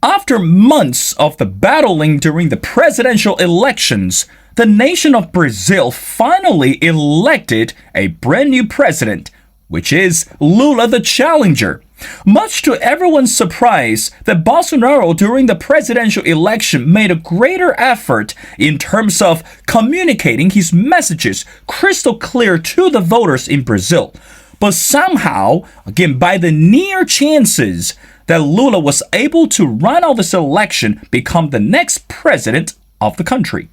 After months of the battling during the presidential elections, the nation of Brazil finally elected a brand new president, which is Lula the challenger. Much to everyone's surprise, that Bolsonaro during the presidential election made a greater effort in terms of communicating his messages crystal clear to the voters in Brazil. But somehow, again, by the near chances that Lula was able to run out this election, become the next president of the country.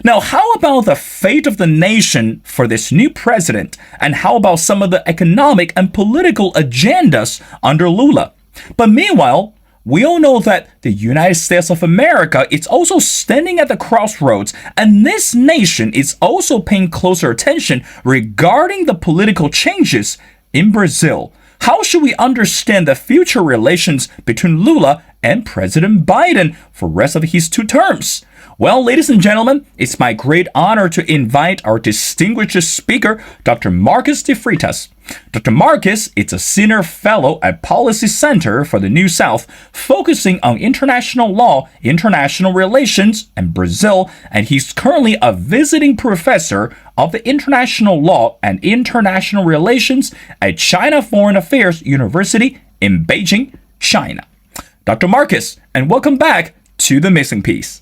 Now, how about the fate of the nation for this new president? And how about some of the economic and political agendas under Lula? But meanwhile, we all know that the United States of America is also standing at the crossroads, and this nation is also paying closer attention regarding the political changes in Brazil. How should we understand the future relations between Lula and President Biden for the rest of his 2 terms? Well, ladies and gentlemen, it's my great honor to invite our distinguished speaker, Dr. Marcus de Freitas. Dr. Marcus is a senior fellow at Policy Center for the New South, focusing on international law, international relations, and Brazil, and he's currently a visiting professor of the international law and international relations at China Foreign Affairs University in Beijing, China. Dr. Marcus, and welcome back to The Missing Piece.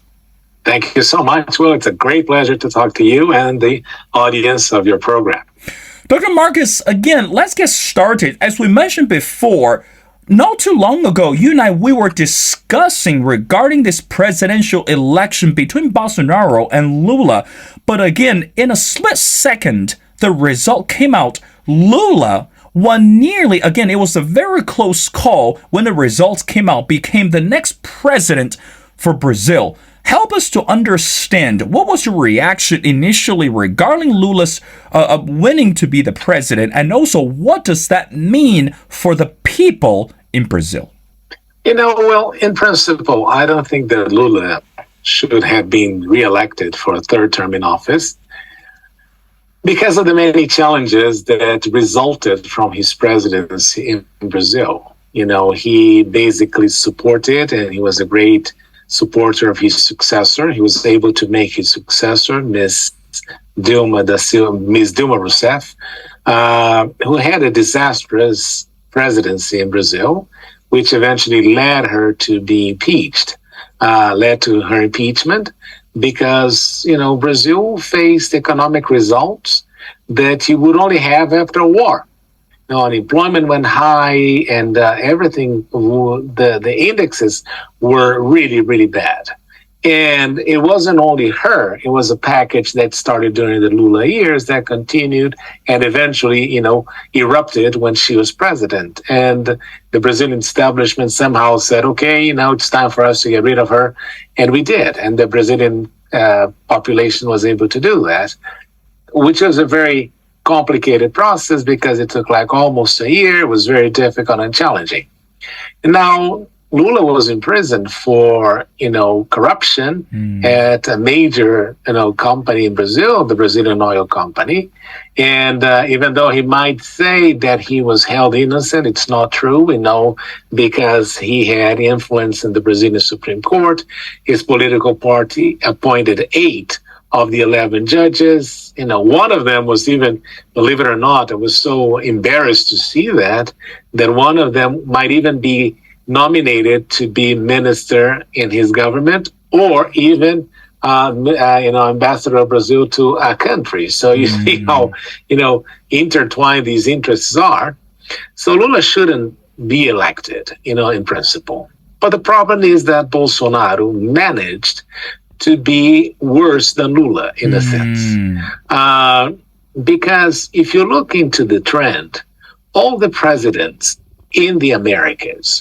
Thank you so much. Well, it's a great pleasure to talk to you and the audience of your program. Dr. Marcus, again, let's get started. As we mentioned before, not too long ago, you and I, we were discussing regarding this presidential election between Bolsonaro and Lula. But again, in a split second, the result came out. Lula won nearly, again, it was a very close call when the results came out, became the next president for Brazil. Help us to understand, what was your reaction initially regarding Lula's winning to be the president, and also what does that mean for the people in Brazil? Well, in principle, I don't think that Lula should have been reelected for a 3rd term in office because of the many challenges that resulted from his presidency in Brazil. He basically supported, and he was a great supporter of his successor. He was able to make his successor, Miss Dilma Rousseff, who had a disastrous presidency in Brazil, which eventually led her to be impeached, led to her impeachment because, Brazil faced economic results that you would only have after a war. Unemployment went high, and everything, the indexes were really, really bad. And it wasn't only her, it was a package that started during the Lula years that continued and eventually, erupted when she was president. And the Brazilian establishment somehow said, okay, it's time for us to get rid of her. And we did. And the Brazilian population was able to do that, which was a very complicated process because it took like almost a year. It was very difficult and challenging. And now Lula was in prison for, corruption at a major, company in Brazil, the Brazilian oil company. And even though he might say that he was held innocent, it's not true. We know because he had influence in the Brazilian Supreme Court. His political party appointed 8 of the 11 judges. One of them was even, believe it or not, I was so embarrassed to see that one of them might even be nominated to be minister in his government or even, ambassador of Brazil to a country. So you see how, intertwined these interests are. So Lula shouldn't be elected, in principle. But the problem is that Bolsonaro managed to be worse than Lula in a sense. Because if you look into the trend, all the presidents in the Americas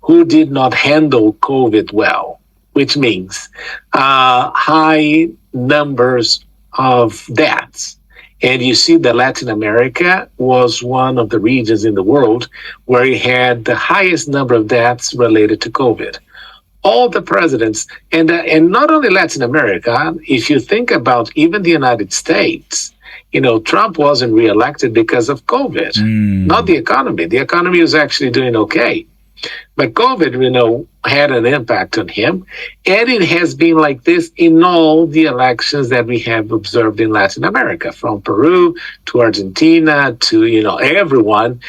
who did not handle COVID well, which means high numbers of deaths. And you see that Latin America was one of the regions in the world where you had the highest number of deaths related to COVID. All the presidents, and not only Latin America, if you think about even the United States, Trump wasn't reelected because of COVID, not the economy. The economy was actually doing okay. But COVID, had an impact on him. And it has been like this in all the elections that we have observed in Latin America, from Peru to Argentina to, everyone,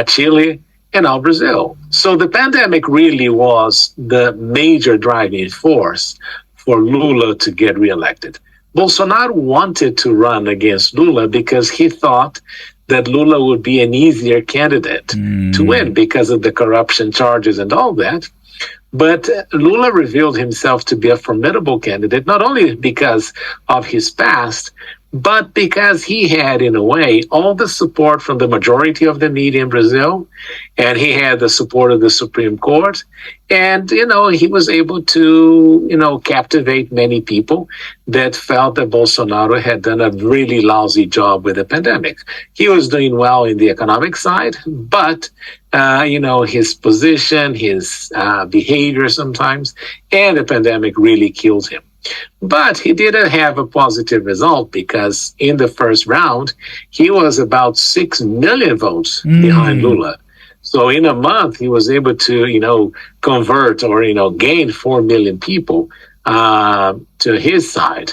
Chile, and now Brazil. So the pandemic really was the major driving force for Lula to get reelected. Bolsonaro wanted to run against Lula because he thought that Lula would be an easier candidate to win because of the corruption charges and all that. But Lula revealed himself to be a formidable candidate, not only because of his past, but because he had, in a way, all the support from the majority of the media in Brazil, and he had the support of the Supreme Court, and, he was able to, captivate many people that felt that Bolsonaro had done a really lousy job with the pandemic. He was doing well in the economic side, but, his position, his behavior sometimes, and the pandemic really killed him. But he didn't have a positive result because in the first round, he was about 6 million votes behind Lula. So in a month, he was able to, convert or, gain 4 million people to his side.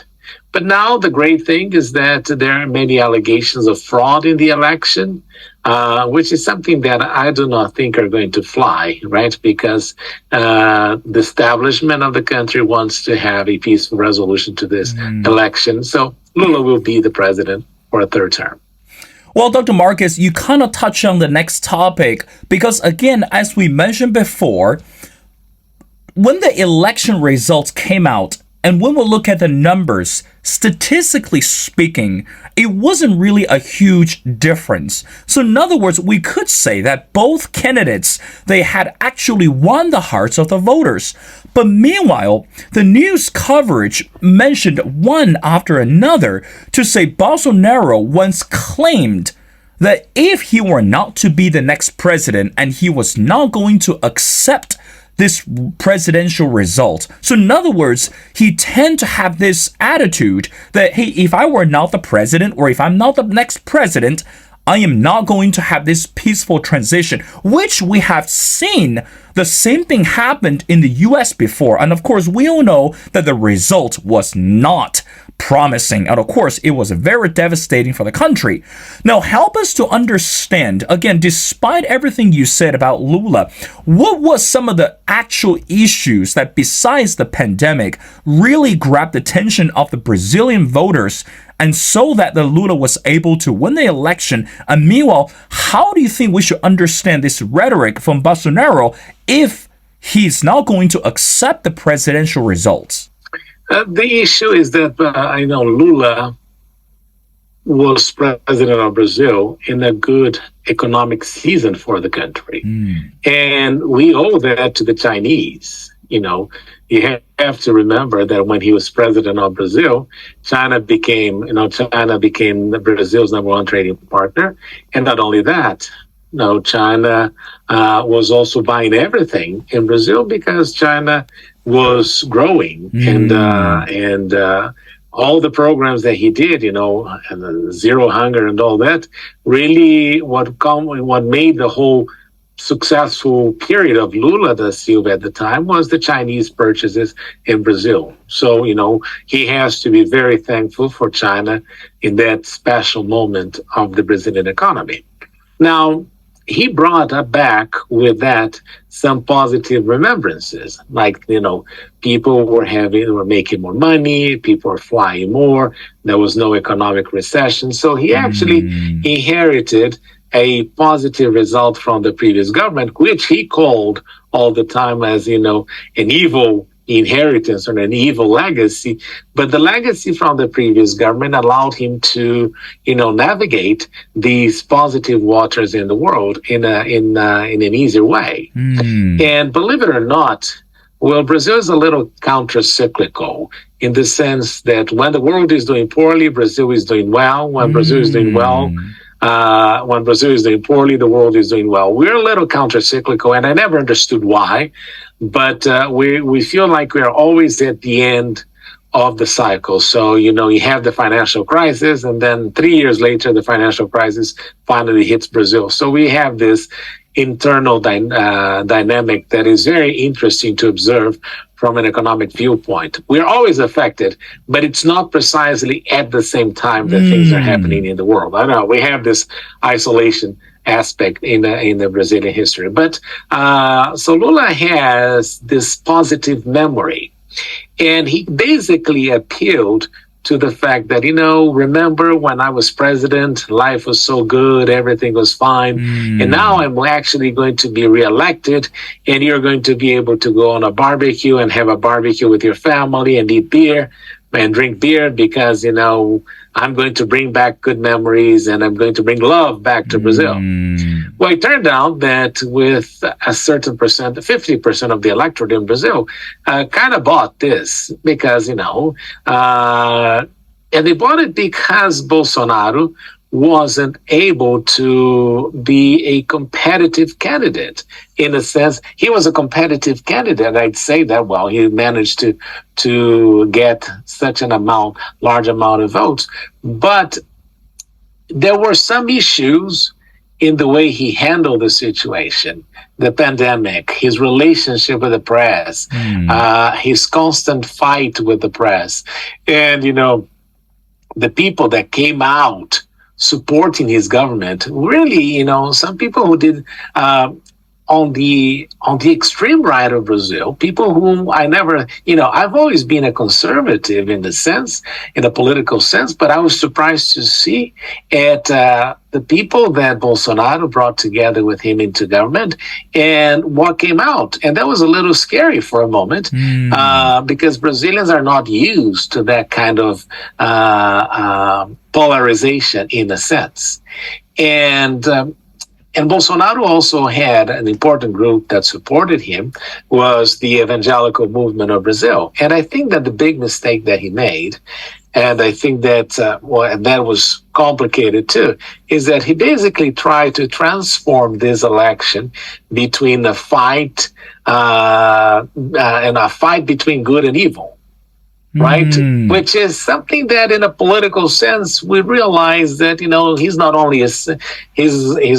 But now the great thing is that there are many allegations of fraud in the election, which is something that I do not think are going to fly, right? Because the establishment of the country wants to have a peaceful resolution to this election. So Lula will be the president for a third term. Well, Dr. Marcus, you kind of touch on the next topic because, again, as we mentioned before, when the election results came out, and when we look at the numbers, statistically speaking, it wasn't really a huge difference. So in other words, we could say that both candidates, they had actually won the hearts of the voters. But meanwhile, the news coverage mentioned one after another to say Bolsonaro once claimed that if he were not to be the next president and he was not going to accept this presidential result. So in other words, he tend to have this attitude that, hey, if I were not the president or if I'm not the next president, I am not going to have this peaceful transition, which we have seen the same thing happened in the US before. And of course, we all know that the result was not promising. And of course, it was very devastating for the country. Now, help us to understand, again, despite everything you said about Lula, what was some of the actual issues that besides the pandemic really grabbed the attention of the Brazilian voters and so that the Lula was able to win the election? And meanwhile, how do you think we should understand this rhetoric from Bolsonaro if he's not going to accept the presidential results? The issue is that I know Lula was president of Brazil in a good economic season for the country. And we owe that to the Chinese. You have to remember that when he was president of Brazil, China became Brazil's number one trading partner. And not only that, China was also buying everything in Brazil because China was growing and all the programs that he did, and the zero hunger and all that, really what made the whole successful period of Lula da Silva at the time was the Chinese purchases in Brazil. So, he has to be very thankful for China in that special moment of the Brazilian economy. Now, he brought back with that some positive remembrances, like, people were making more money, people were flying more, there was no economic recession. So he actually inherited a positive result from the previous government, which he called all the time as, an evil inheritance or an evil legacy. But the legacy from the previous government allowed him to, navigate these positive waters in the world in an easier way. And believe it or not, well, Brazil is a little counter-cyclical in the sense that when the world is doing poorly, Brazil is doing well. When Brazil is doing well, when Brazil is doing poorly, the world is doing well. We're a little counter-cyclical, and I never understood why. But we feel like we're always at the end of the cycle. So, you have the financial crisis, and then 3 years later, the financial crisis finally hits Brazil. So we have this, internal dynamic that is very interesting to observe from an economic viewpoint. We're always affected, but it's not precisely at the same time that things are happening in the world. I know we have this isolation aspect in the Brazilian history, but so Lula has this positive memory, and he basically appealed to the fact that, remember when I was president, life was so good, everything was fine. And now I'm actually going to be reelected, and you're going to be able to go on a barbecue and have a barbecue with your family and eat beer and drink beer because, I'm going to bring back good memories and I'm going to bring love back to Brazil. Well, it turned out that with a certain percent, 50% of the electorate in Brazil kind of bought this because, and they bought it because Bolsonaro wasn't able to be a competitive candidate. In a sense, he was a competitive candidate. I'd say that, well, he managed to get such large amount of votes. But there were some issues in the way he handled the situation, the pandemic, his relationship with the press, his constant fight with the press. And, the people that came out supporting his government, really, some people who did on the extreme right of Brazil, people whom I never, I've always been a conservative in a political sense, but I was surprised to see at the people that Bolsonaro brought together with him into government and what came out. And that was a little scary for a moment because Brazilians are not used to that kind of polarization in a sense. And Bolsonaro also had an important group that supported him, was the evangelical movement of Brazil. And I think that the big mistake that he made, and I think that, and that was complicated too, is that he basically tried to transform this election between a fight between good and evil. Right? Which is something that in a political sense, we realize that, he's not only he's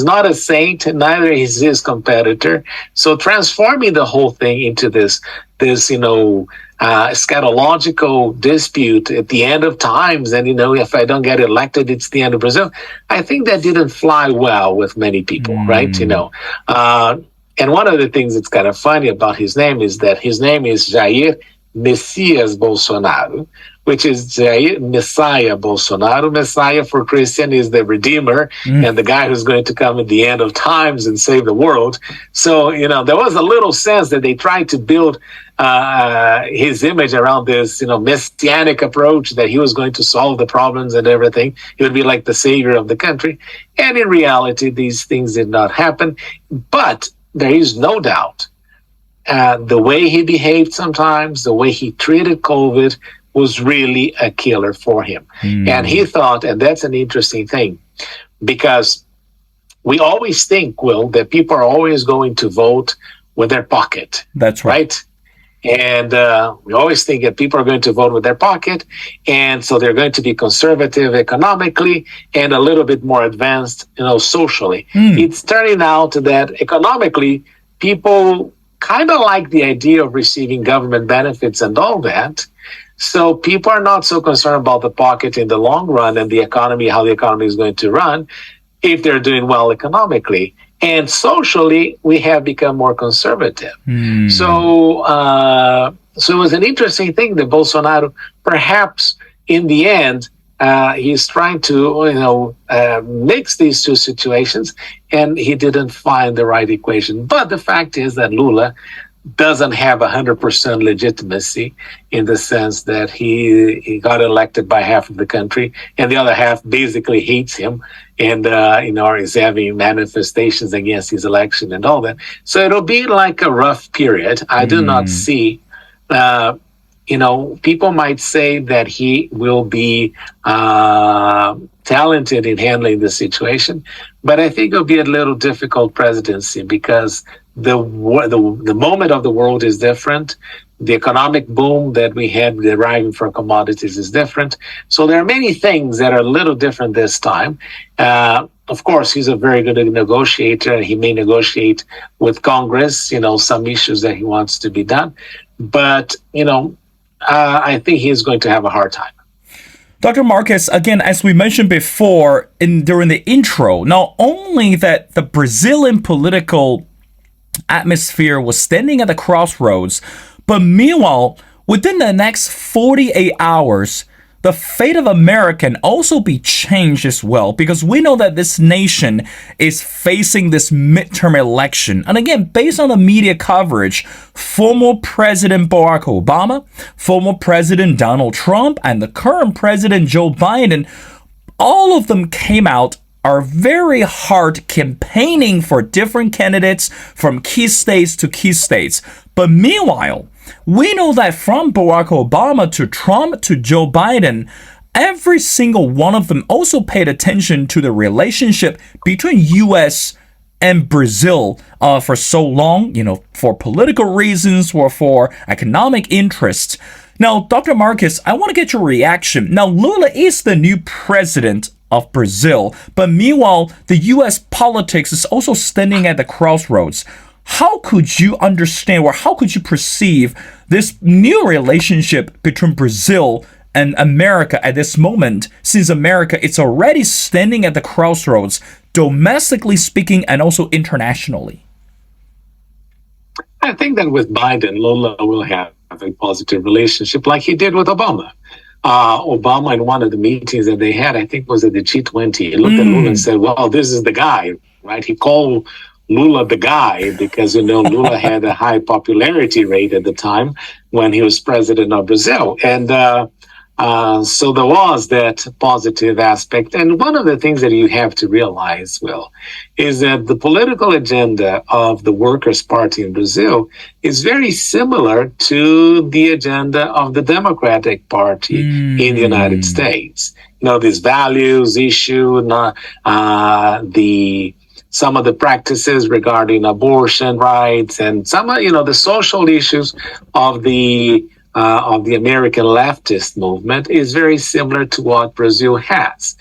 not a saint, neither is his competitor. So transforming the whole thing into this eschatological dispute at the end of times, and, if I don't get elected, it's the end of Brazil. I think that didn't fly well with many people, right? And one of the things that's kind of funny about his name is that his name is Jair Messias Bolsonaro, which is Jair Messiah Bolsonaro. Messiah for Christian is the Redeemer and the guy who's going to come at the end of times and save the world. So, there was a little sense that they tried to build his image around this, messianic approach that he was going to solve the problems and everything. He would be like the savior of the country. And in reality, these things did not happen. But there is no doubt the way he behaved sometimes, the way he treated COVID was really a killer for him. And he thought, and that's an interesting thing, because we always think, Will, that people are always going to vote with their pocket. That's right. And we always think that people are going to vote with their pocket, and so they're going to be conservative economically and a little bit more advanced, socially. It's turning out that economically, people kind of like the idea of receiving government benefits and all that. So people are not so concerned about the pocket in the long run and the economy, how the economy is going to run, if they're doing well economically. And socially, we have become more conservative. So it was an interesting thing that Bolsonaro, perhaps in the end, he's trying to, mix these two situations, and he didn't find the right equation. But the fact is that Lula doesn't have 100% legitimacy in the sense that he got elected by half of the country, and the other half basically hates him and, is having manifestations against his election and all that. So it'll be like a rough period. I do not see... people might say that he will be talented in handling the situation, but I think it'll be a little difficult presidency because the moment of the world is different. The economic boom that we had deriving from commodities is different. So there are many things that are a little different this time. of course, he's a very good negotiator. He may negotiate with Congress, some issues that he wants to be done. But, I think he's going to have a hard time. Dr. Marcus, again, as we mentioned before during the intro, not only that the Brazilian political atmosphere was standing at the crossroads, but meanwhile, within the next 48 hours, the fate of America can also be changed as well, because we know that this nation is facing this midterm election. And again, based on the media coverage, former President Barack Obama, former President Donald Trump, and the current President Joe Biden, all of them came out are very hard campaigning for different candidates from key states to key states. But meanwhile, we know that from Barack Obama to Trump to Joe Biden, every single one of them also paid attention to the relationship between U.S. and Brazil for so long, for political reasons or for economic interests. Now, Dr. Marcus, I want to get your reaction. Now, Lula is the new president of Brazil, but meanwhile, the U.S. politics is also standing at the crossroads. How could you understand, or how could you perceive this new relationship between Brazil and America at this moment, since America is already standing at the crossroads, domestically speaking and also internationally? I think that with Biden, Lula will have a positive relationship like he did with Obama. Obama, in one of the meetings that they had, I think was at the G20, he looked at Lula and said, well, this is the guy, right? He called Lula the guy because, Lula had a high popularity rate at the time when he was president of Brazil. And so there was that positive aspect. And one of the things that you have to realize, Will, is that the political agenda of the Workers' Party in Brazil is very similar to the agenda of the Democratic Party in the United States. These values issue, some of the practices regarding abortion rights, and some of the social issues of the American leftist movement is very similar to what Brazil has,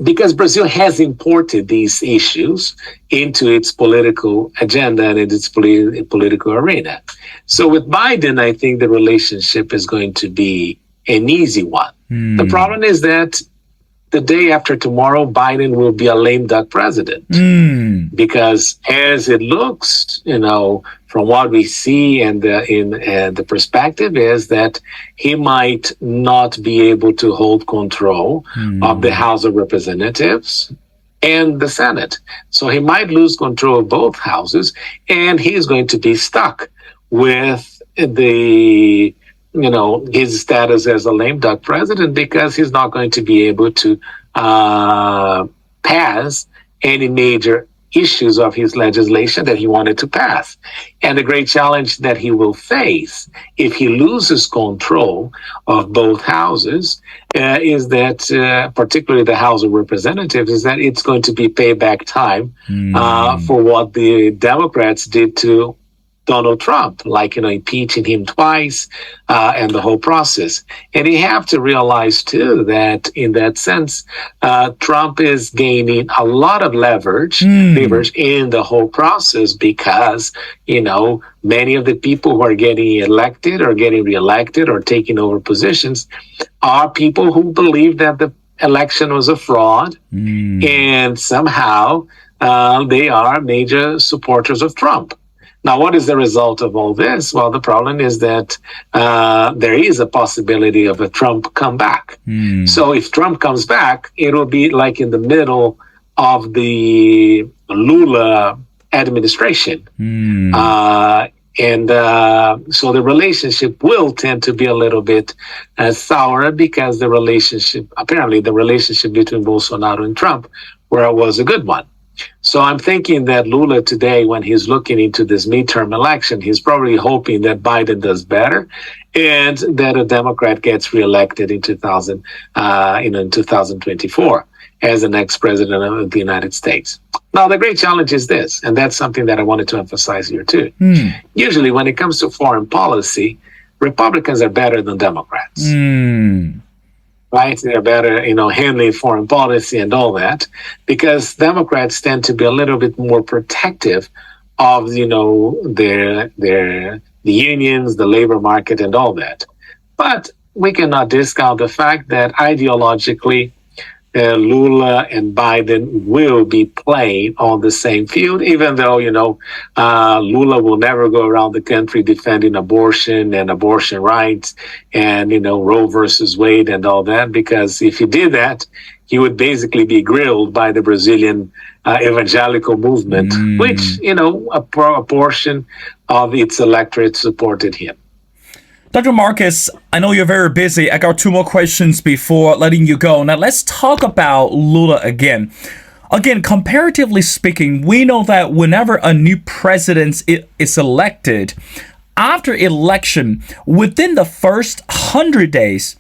because Brazil has imported these issues into its political agenda and its political arena. So with Biden, I think the relationship is going to be an easy one. The problem is that the day after tomorrow, Biden will be a lame duck president, because as it looks, from what we see and the perspective is that he might not be able to hold control of the House of Representatives and the Senate. So he might lose control of both houses, and he's going to be stuck with his status as a lame duck president, because he's not going to be able to pass any major issues of his legislation that he wanted to pass. And the great challenge that he will face if he loses control of both houses is that, particularly the House of Representatives, is that it's going to be payback time for what the Democrats did to Donald Trump, like, impeaching him twice and the whole process. And you have to realize, too, that in that sense, Trump is gaining a lot of leverage in the whole process because, many of the people who are getting elected or getting reelected or taking over positions are people who believe that the election was a fraud, and somehow they are major supporters of Trump. Now, what is the result of all this? Well, the problem is that there is a possibility of a Trump comeback. So if Trump comes back, it will be like in the middle of the Lula administration. So the relationship will tend to be a little bit sour, because apparently the relationship between Bolsonaro and Trump, where it was a good one. So I'm thinking that Lula today, when he's looking into this midterm election, he's probably hoping that Biden does better and that a Democrat gets reelected in 2024 as the next president of the United States. Now, the great challenge is this, and that's something that I wanted to emphasize here too. Usually when it comes to foreign policy, Republicans are better than Democrats. right? They're better, handling foreign policy and all that, because Democrats tend to be a little bit more protective of, the unions, the labor market, and all that. But we cannot discount the fact that ideologically, Lula and Biden will be playing on the same field, even though, Lula will never go around the country defending abortion and abortion rights and, Roe versus Wade and all that, because if he did that, he would basically be grilled by the Brazilian evangelical movement, which, a portion of its electorate supported him. Dr. Marcus, I know you're very busy. I got two more questions before letting you go. Now, let's talk about Lula again. Again, comparatively speaking, we know that whenever a new president is elected, after election, within the first 100 days,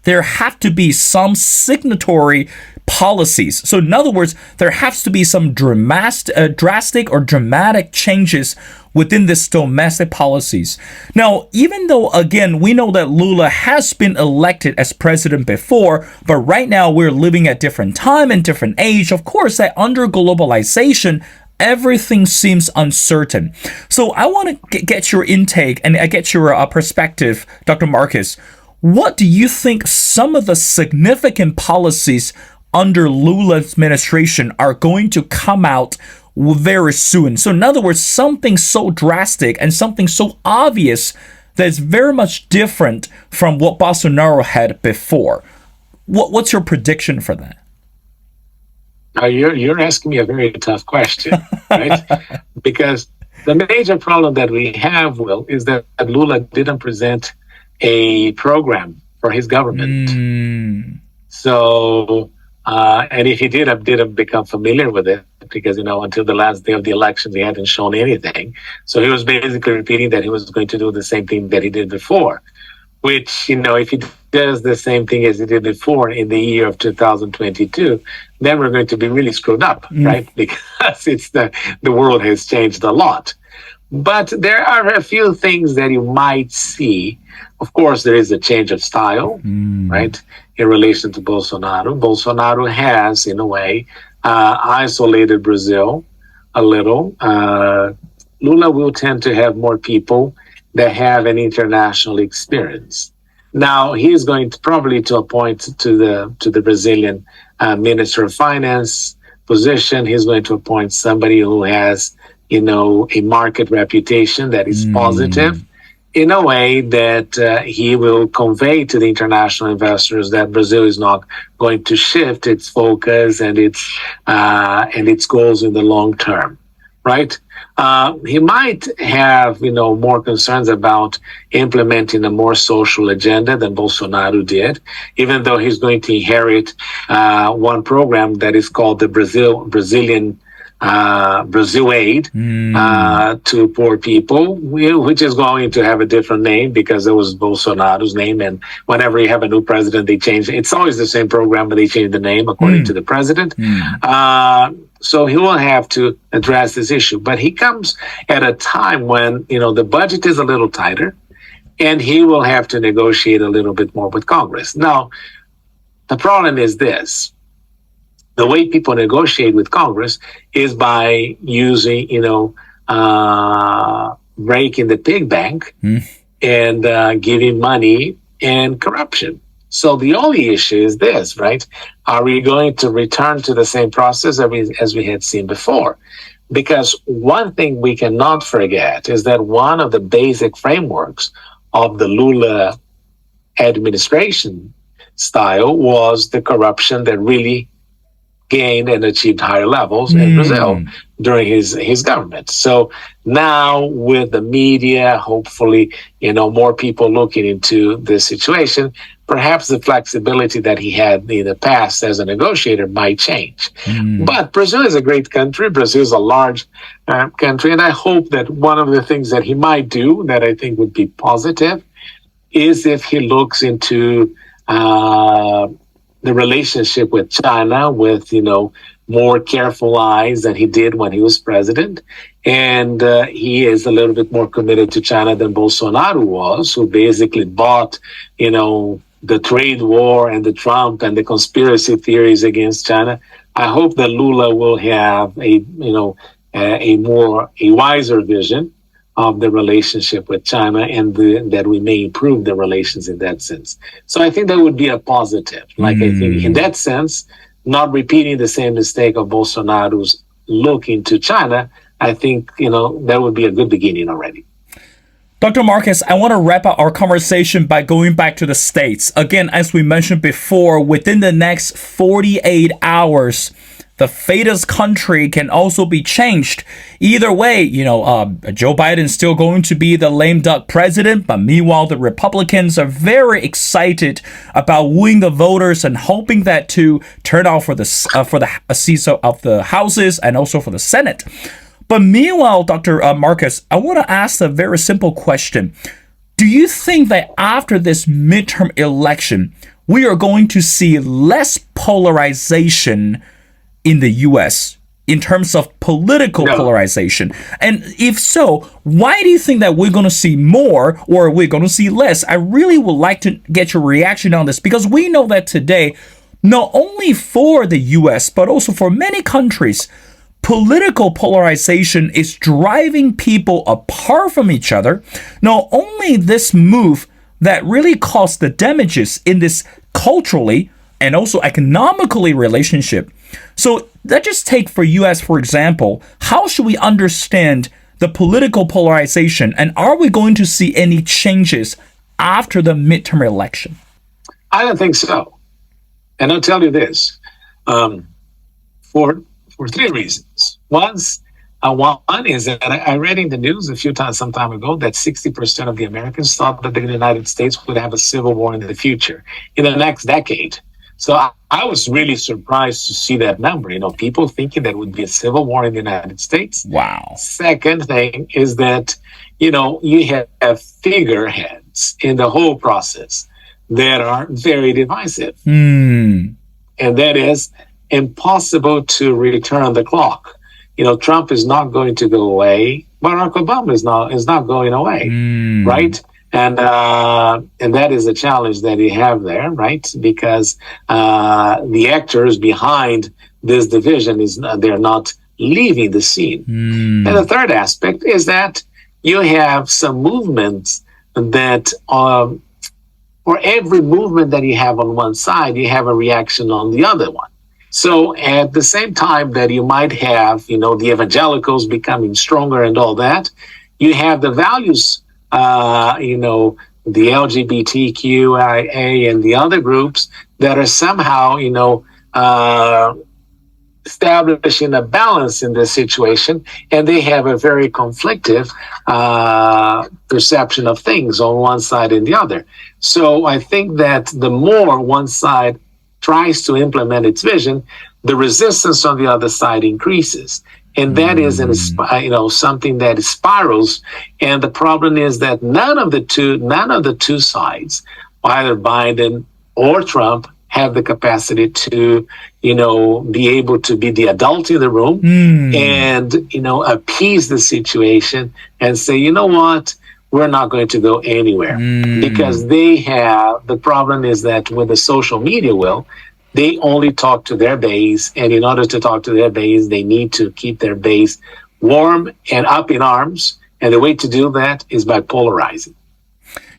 there have to be some signatory policies. So in other words, there has to be some drastic or dramatic changes within this domestic policies. Now, even though, again, we know that Lula has been elected as president before, but right now we're living at different time and different age. Of course, that under globalization, everything seems uncertain. So I want to get your intake and I get your perspective, Dr. Marcus. What do you think some of the significant policies under Lula's administration are going to come out very soon? So in other words, something so drastic and something so obvious that is very much different from what Bolsonaro had before. What's your prediction for that? You're asking me a very tough question, right? Because the major problem that we have, Will, is that Lula didn't present a program for his government. So, and if he didn't become familiar with it, because, until the last day of the election, he hadn't shown anything. So he was basically repeating that he was going to do the same thing that he did before, which, if he does the same thing as he did before in the year of 2022, then we're going to be really screwed up, right? Because the world has changed a lot. But there are a few things that you might see. Of course, there is a change of style, right, in relation to Bolsonaro. Bolsonaro has, in a way, isolated Brazil a little. Lula will tend to have more people that have an international experience. Now, he is going to probably to appoint to the Brazilian Minister of Finance position. He's going to appoint somebody who has, a market reputation that is positive, in a way that he will convey to the international investors that Brazil is not going to shift its focus and its goals in the long term, right? He might have, more concerns about implementing a more social agenda than Bolsonaro did, even though he's going to inherit one program that is called the Brazilian Brazil Aid to poor people, which is going to have a different name because it was Bolsonaro's name. And whenever you have a new president, they change it. It's always the same program, but they change the name according to the president. So he will have to address this issue. But he comes at a time when, the budget is a little tighter and he will have to negotiate a little bit more with Congress. Now, the problem is this. The way people negotiate with Congress is by using, breaking the pig bank and giving money and corruption. So the only issue is this, right? Are we going to return to the same process as we had seen before? Because one thing we cannot forget is that one of the basic frameworks of the Lula administration style was the corruption that really gained and achieved higher levels in Brazil during his government. So now with the media, hopefully, more people looking into this situation, perhaps the flexibility that he had in the past as a negotiator might change. But Brazil is a great country. Brazil is a large country. And I hope that one of the things that he might do that I think would be positive is if he looks into the relationship with China with, more careful eyes than he did when he was president. And he is a little bit more committed to China than Bolsonaro was, who basically bought, the trade war and the Trump and the conspiracy theories against China, I hope that Lula will have a wiser vision of the relationship with China, and that we may improve the relations in that sense. So I think that would be a positive. I think in that sense, not repeating the same mistake of Bolsonaro's looking to China, I think, that would be a good beginning already. Dr. Marcus, I want to wrap up our conversation by going back to the States. Again, as we mentioned before, within the next 48 hours, the fate of this country can also be changed. Either way, Joe Biden is still going to be the lame duck president, but meanwhile, the Republicans are very excited about wooing the voters and hoping that to turn out for the seats of the houses and also for the Senate. But meanwhile, Dr. Marcus, I want to ask a very simple question. Do you think that after this midterm election, we are going to see less polarization in the U.S. in terms of political polarization? And if so, why do you think that we're going to see more or we're going to see less? I really would like to get your reaction on this, because we know that today, not only for the U.S., but also for many countries, political polarization is driving people apart from each other. Not only this move that really caused the damages in this culturally and also economically relationship. So let's just take for U.S., for example, how should we understand the political polarization, and are we going to see any changes after the midterm election? I don't think so. And I'll tell you this, for three reasons. One is that I read in the news some time ago that 60% of the Americans thought that the United States would have a civil war in the future, in the next decade. So I was really surprised to see that number, people thinking that would be a civil war in the United States. Wow. Second thing is that, you have figureheads in the whole process that are very divisive. And that is impossible to return the clock. Trump is not going to go away. Barack Obama is not going away, right? And that is a challenge that you have there, right? Because the actors behind this division they're not leaving the scene. And the third aspect is that you have some movements that for every movement that you have on one side, you have a reaction on the other one. So at the same time that you might have, the evangelicals becoming stronger and all that, you have the values, the LGBTQIA and the other groups that are somehow, establishing a balance in this situation, and they have a very conflictive perception of things on one side and the other. So I think that the more one side tries to implement its vision, the resistance on the other side increases. And that is something that spirals. And the problem is that none of the two sides, either Biden or Trump, have the capacity to, be able to be the adult in the room and, appease the situation and say, you know what, we're not going to go anywhere. Because the problem is that with the social media they only talk to their base, and in order to talk to their base, they need to keep their base warm and up in arms. And the way to do that is by polarizing.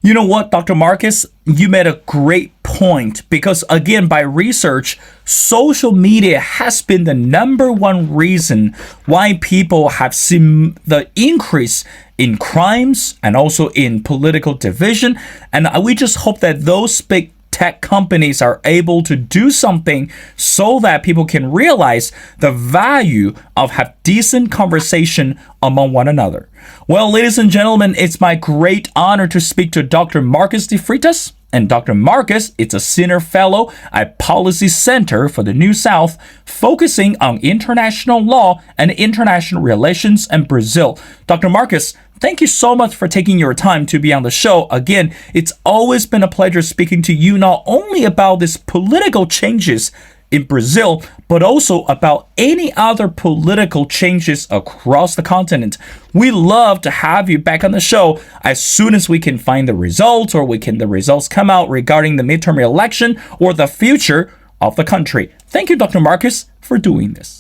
You know what, Dr. Marcus, you made a great point, because again, by research, social media has been the number one reason why people have seen the increase in crimes and also in political division. And we just hope that those big tech companies are able to do something so that people can realize the value of have decent conversation among one another. Well, ladies and gentlemen, it's my great honor to speak to Dr. Marcus de Freitas. And Dr. Marcus is a senior fellow at Policy Center for the New South, focusing on international law and international relations in Brazil. Dr. Marcus, thank you so much for taking your time to be on the show. Again, it's always been a pleasure speaking to you, not only about these political changes in Brazil, but also about any other political changes across the continent. We love to have you back on the show as soon as we can find the results, or the results come out regarding the midterm election or the future of the country. Thank you, Dr. Marcus, for doing this.